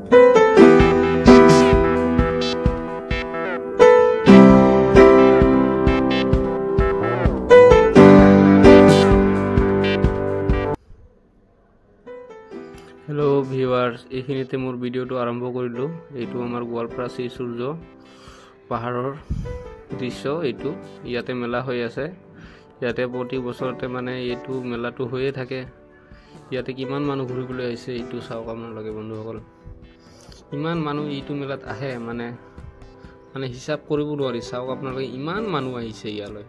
Hello viewers এইখিনিতে মোৰ ভিডিওটো আৰম্ভ কৰিলো এইটো আমাৰ গোৱালপাৰা শ্ৰী সূৰ্য পাহাৰৰ দৃশ্য এইটো ইয়াতে মেলা হৈ আছে ইয়াতে প্ৰতি বছৰতে মানে এইটো মেলাটো হৈয়ে থাকে ইয়াতে কিমান মানুহ ঘুৰিবলৈ আহিছে এইটো চাওক আপোনালোকে বন্ধুসকল ইমান মানুহ এইটো মেলাত আহে মানে হিচাপ কৰিব নোৱাৰি চাওক আপোনালোকে ইমান মানুহ আহিছে ইয়ালৈ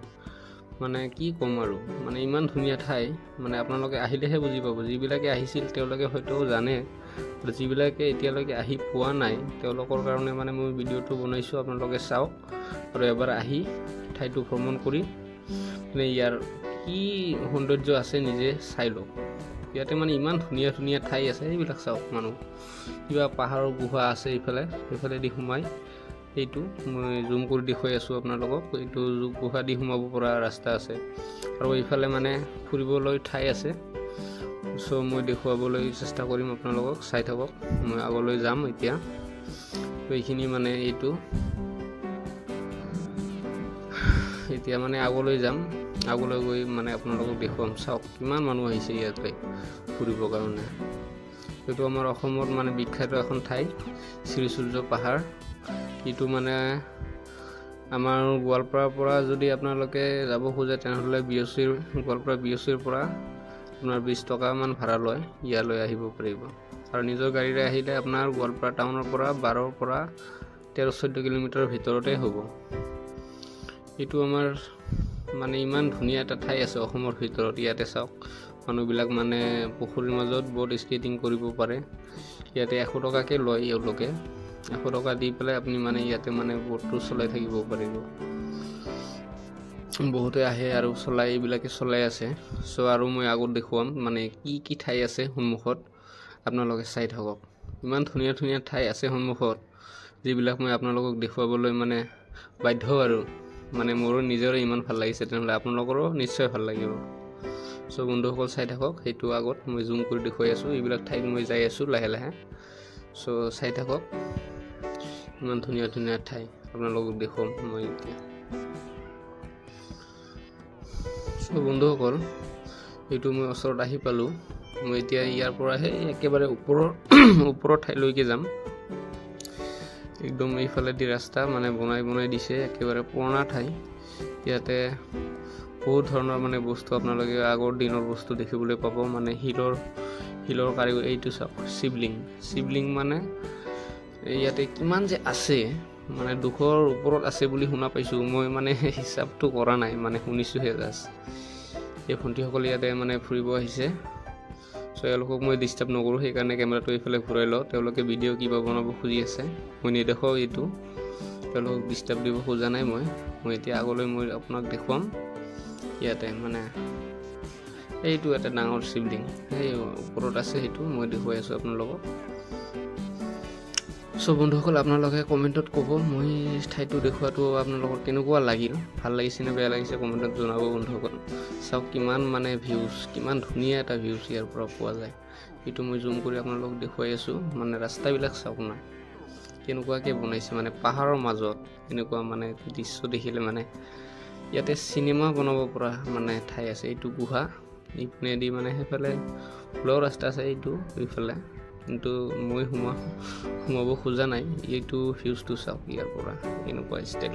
মানে কি কম আৰু মানে ইমান ধুনিয়া ঠাই মানে আপোনালোকে আহিলেহে বুজি পাব যিবিলাকে আহিছিল তেওঁলোকে হয়তো জানে যিবিলাকে এতিয়ালৈকে আহি পোৱা নাই তেওঁলোকৰ কাৰণে মানে মই ভিডিওটো বনাইছো আপোনালোকে চাওক আৰু এবাৰ আহি ঠাইটো ভ্ৰমণ কৰি মানে ইয়াৰ কি সৌন্দৰ্য আছে নিজে চাই লওক ইয়াতে মানে ইমান ধুনিয়া ধুনিয়া ঠাই আছে এইবিলাক চাওক মানুহ কিবা পাহাৰৰ গুহা আছে এইফালে দি সোমাই এইটো মই জুম কৰি দেখুৱাই আছো আপোনালোকক এইটো গুহা দি সোমাব পৰা ৰাস্তা আছে আৰু এইফালে মানে ফুৰিবলৈ ঠাই আছে সো মই দেখুৱাবলৈ চেষ্টা কৰিম আপোনালোকক চাই থাকক মই আগলৈ যাম এতিয়া এইখিনি মানে এইটো এতিয়া মানে আগলৈ যাম আগলৈ গৈ মানে আপোনালোকক দেখুৱাম চাওক কিমান মানুহ আহিছে ইয়াতে ফুৰিবৰ কাৰণে এইটো আমাৰ অসমৰ মানে বিখ্যাত এখন ঠাই শ্ৰী সূৰ্য পাহাৰ ইটো মানে আমাৰ গোৱালপাৰাৰ পৰা যদি আপোনালোকে যাব খোজে তেনেহলে বিএছচিৰ গোৱালপাৰা বিএছচিৰ পৰা আপোনাৰ 20 টকা মান ভাড়া লয় ইয়ালৈ আহিব পাৰিব আৰু নিজৰ গাড়ীৰে আহিলে আপোনাৰ গোৱালপাৰা টাউনৰ পৰা 12 পৰা 13-14 কিলোমিটাৰ ভিতৰতে হ'ব ইটো আমাৰ মানে ইমান ধুনিয়া এটা ঠাই আছে অসমৰ ভিতৰত ইয়াতে চাওক মানুহবিলাক মানে পুখুৰীৰ মাজত বোট স্কেটিং কৰিব পাৰে ইয়াতে 100 টকাকে লয় এওঁলোকে 100 টকা দি পেলাই আপুনি মানে ইয়াতে মানে বোটটো চলাই থাকিব পাৰিব বহুতে আহে আৰু চলাই এইবিলাকে চলাই আছে সো আৰু মই আগত দেখুৱাম মানে কি ঠাই আছে সন্মুখত আপোনালোকে চাই থাকক ইমান ধুনিয়া ধুনিয়া ঠাই আছে সন্মুখত যিবিলাক মই আপোনালোকক দেখুৱাবলৈ মানে বাধ্য আৰু মানে মোৰ নিজৰে ইমান ভাল লাগিছে তেনেহলে আপোনালোকৰো নিশ্চয় ভাল লাগিব সো বন্ধুসকল চাই থাকক এইটো আগত মই জুম কৰি দেখুৱাই আছো এইবিলাক ঠাইত মই যাই আছো লাহে লাহে সো চাই থাকক ইমান ধুনিয়া ধুনিয়া ঠাই আপোনালোকক দেখুৱাম মই এতিয়া সো বন্ধুসকল এইটো মই ওচৰত আহি পালো মই এতিয়া ইয়াৰ পৰা একেবাৰে ওপৰৰ ঠাইলৈকে যাম একদম এইফালে দি ৰাস্তা মানে বনাই দিছে একেবাৰে পুৰণা ঠাই ইয়াতে বহুত ধৰণৰ মানে বস্তু আপোনালোকে আগৰ দিনৰ বস্তু দেখিবলৈ পাব মানে হিলৰ কাৰিকৰ এইটো চাওক শিৱলিং মানে ইয়াতে কিমান যে আছে মানে 200ৰ ওপৰত আছে বুলি শুনা পাইছো মই মানে হিচাপটো কৰা নাই মানে শুনিছো হে জাস্ট এই ভণ্টিসকলে ইয়াতে মানে ফুৰিব আহিছে সো এওঁলোকক মই ডিস্টাৰ্ব নকৰো সেইকাৰণে কেমেৰাটো এইফালে ঘূৰাই লওঁ তেওঁলোকে ভিডিও কিবা বনাব খুজি আছে মই নেদেখাও এইটো তেওঁলোকক ডিস্টাৰ্ব দিব খোজা নাই মই এতিয়া আগলৈ মই আপোনাক দেখুৱাম ইয়াতে মানে এইটো এটা ডাঙৰ শিৱলিং এই ওপৰত আছে সেইটো মই দেখুৱাই আছো আপোনালোকক সো বন্ধুসকল আপোনালোকে কমেন্টত ক'ব মই ঠাইটো দেখুৱাটো আপোনালোকৰ কেনেকুৱা লাগিল ভাল লাগিছে নে বেয়া লাগিছে কমেন্টত জনাব বন্ধুসকল চাওক কিমান মানে ভিউজ কিমান ধুনিয়া এটা ভিউজ ইয়াৰ পৰা পোৱা যায় এইটো মই জুম কৰি আপোনালোকক দেখুৱাই আছো মানে ৰাস্তাবিলাক চাওক না কেনেকুৱাকে বনাইছে মানে পাহাৰৰ মাজত এনেকুৱা মানে দৃশ্য দেখিলে মানে ইয়াতে সিনেমা বনাব পৰা মানে ঠাই আছে এইটো গুহা ইপনে দি মানে হেফালে ফ্লোৰ ৰাস্তা আছে এইটো এইফালে কিন্তু মই সোমাব খোজা নাই এইটো ভিউজটো চাওক ইয়াৰ পৰা এনেকুৱা ষ্টাইল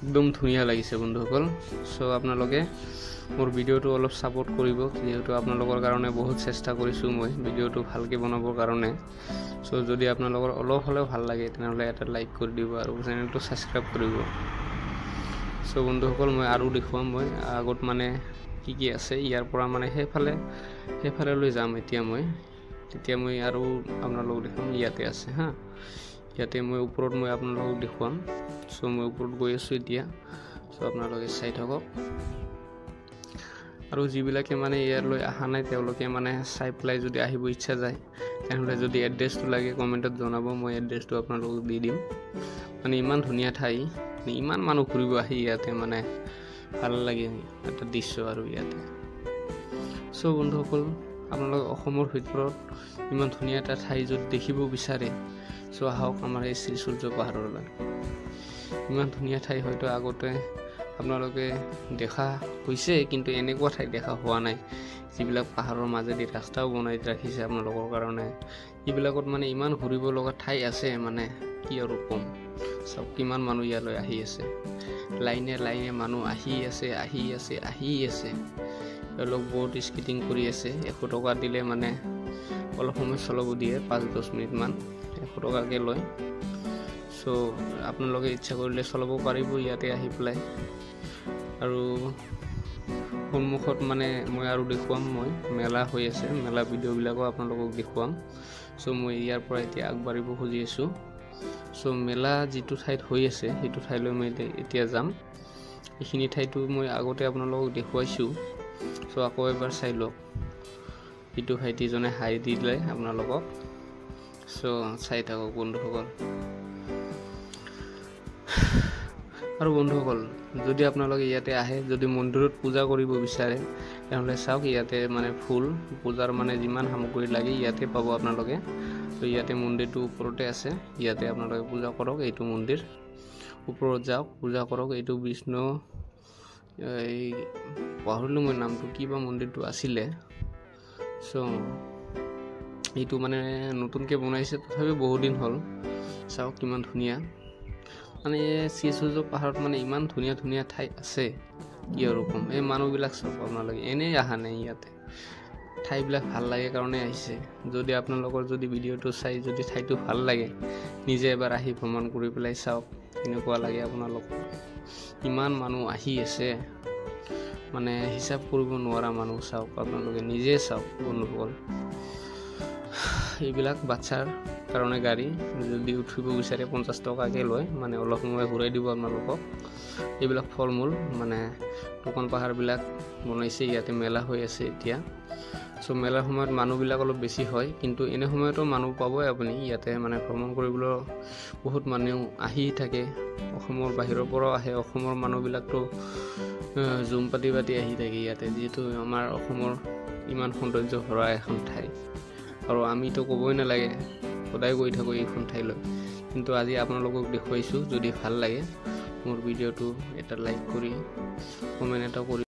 একদম ধুনিয়া লাগিছে বন্ধুসকল সো আপোনালোকে মোৰ ভিডিওটো অলপ সাপোৰ্ট কৰিব যেহেতু আপোনালোকৰ কাৰণে বহুত চেষ্টা কৰিছো মই ভিডিওটো ভালকে বনাবৰ কাৰণে সো যদি আপোনালোকৰ অলপ হলেও ভাল লাগে তেনেহলে এটা লাইক কৰি দিব আৰু চেনেলটো সাবস্ক্ৰাইব কৰিব সো বন্ধুসকল মই আৰু দেখুৱাম মই আগত মানে কি আছে ইয়াৰ পৰা মানে হেফালে লৈ যাম এতিয়া মই আৰু আপোনালোকক দেখাম ইয়াতে আছে হা ইয়াতে মই ওপৰত মই আপোনালোকক দেখুৱাম সো মই ওপৰত গৈ আছো এতিয়া সো আপোনালোকে চাই থাকক আৰু যিবিলাকে মানে ইয়ালৈ আহা নাই তেওঁলোকে মানে চাই প্লাই যদি আহিব ইচ্ছা যায় তেনেহলে যদি এড্ৰেছটো লাগে কমেন্টত জনাব মই এড্ৰেছটো আপোনালোকক দি দিম মানে ইমান ধুনিয়া ঠাই ইমান মানুহ ঘুৰিব আহি ইয়াতে মানে ভাল লাগে এটা দৃশ্য আৰু ইয়াতে সো বন্ধুসকল আপোনালোকে অসমৰ ভিতৰত ইমান ধুনীয়া এটা ঠাই যদি দেখিব বিচাৰে চ' আহক আমাৰ এই শ্ৰীসূৰ্য পাহাৰলৈ। ইমান ধুনীয়া ঠাই হয়তো আগতে আপোনালোকে দেখা হৈছে, কিন্তু এনেকুৱা ঠাই দেখা হোৱা নাই। যিবিলাক পাহাৰৰ মাজেদি ৰাস্তাও বনাই ৰাখিছে আপোনালোকৰ কাৰণে, এইবিলাকত মানে ইমান ঘূৰিব লগা ঠাই আছে, মানে কি আৰু ক'ম। চাওক কিমান মানুহ ইয়ালৈ আহি আছে, লাইনে লাইনে মানুহ আহি আছে। এওঁলোক বহুত স্কেটিং কৰি আছে। 100 টকা দিলে মানে অলপ সময় চলাব দিয়ে, 5-10 মিনিটমান 100 টকাকৈ লয়। চ' আপোনালোকে ইচ্ছা কৰিলে চলাব পাৰিব ইয়াতে আহি পেলাই। আৰু সন্মুখত মানে মই আৰু দেখুৱাম, মই মেলা হৈ আছে, মেলা ভিডিঅ'বিলাকো আপোনালোকক দেখুৱাম। চ' মই ইয়াৰ পৰা এতিয়া আগবাঢ়িব খুজি আছোঁ। চ' মেলা যিটো ঠাইত হৈ আছে সেইটো ঠাইলৈ মই এতিয়া যাম। এইখিনি ঠাইতো মই আগতে আপোনালোকক দেখুৱাইছোঁ। চ' আকৌ এবাৰ চাই লওক। ইটো ভাইটিজনে হাই দিলে আপোনালোকক। চ' চাই থাকক বন্ধুসকল। আৰু বন্ধুসকল, যদি আপোনালোকে ইয়াতে আহে, যদি মন্দিৰত পূজা কৰিব বিচাৰে, তেনেহ'লে চাওক ইয়াতে মানে ফুল পূজাৰ মানে যিমান সামগ্ৰী লাগে ইয়াতে পাব আপোনালোকে। তো ইয়াতে মন্দিৰটো ওপৰতে আছে, ইয়াতে আপোনালোকে পূজা কৰক। এইটো মন্দিৰ, ওপৰত যাওক, পূজা কৰক। এইটো বিষ্ণু, এই পাহৰিলোঁ মই নামটো, কিবা মন্দিৰটো আছিলে। চ' এইটো মানে নতুনকৈ বনাইছে, তথাপিও বহুত দিন হ'ল। চাওক কিমান ধুনীয়া। মানে শ্ৰীসূৰ্য পাহাৰত মানে ইমান ধুনীয়া ধুনীয়া ঠাই আছে, কি আৰু ক'ম। এই মানুহবিলাক চাওক আপোনালোকে, এনেই অহা নাই ইয়াতে, ঠাইবিলাক ভাল লাগে কাৰণে আহিছে। যদি আপোনালোকৰ যদি ভিডিঅ'টো চাই যদি ঠাইটো ভাল লাগে, নিজে এবাৰ আহি ভ্ৰমণ কৰি পেলাই চাওক কেনেকুৱা লাগে আপোনালোক। ইমান মানুহ আহি আছে, মানে হিচাপ কৰিব নোৱাৰা মানুহ। চাওক আপোনালোকে নিজে চাওক বন্ধুসকল। এইবিলাক বাচ্চাৰ কাৰণে গাড়ী, যদি উঠিব বিচাৰে 50 টকাকৈ লয়, মানে অলপ সময় ঘূৰাই দিব আপোনালোকক। এইবিলাক ফল মূল, মানে দোকান পাহাৰবিলাক বনাইছে। ইয়াতে মেলা হৈ আছে এতিয়া। চ' মেলাৰ সময়ত মানুহবিলাক অলপ বেছি হয়, কিন্তু এনে সময়তো মানুহ পাবই আপুনি ইয়াতে। মানে ভ্ৰমণ কৰিবলৈ বহুত মানুহ আহি থাকে, অসমৰ বাহিৰৰ পৰাও আহে। অসমৰ মানুহবিলাকতো জুম পাতি আহি থাকে ইয়াতে, যিহেতু আমাৰ অসমৰ ইমান সৌন্দৰ্য ভৰা এখন ঠাই। আৰু আমিতো ক'বই নালাগে, সদায় গৈ থাকোঁ এইখন ঠাইলৈ। কিন্তু আজি আপোনালোকক দেখুৱাইছোঁ। যদি ভাল লাগে মোৰ ভিডিঅ'টো এটা লাইক কৰি কমেণ্ট এটা কৰি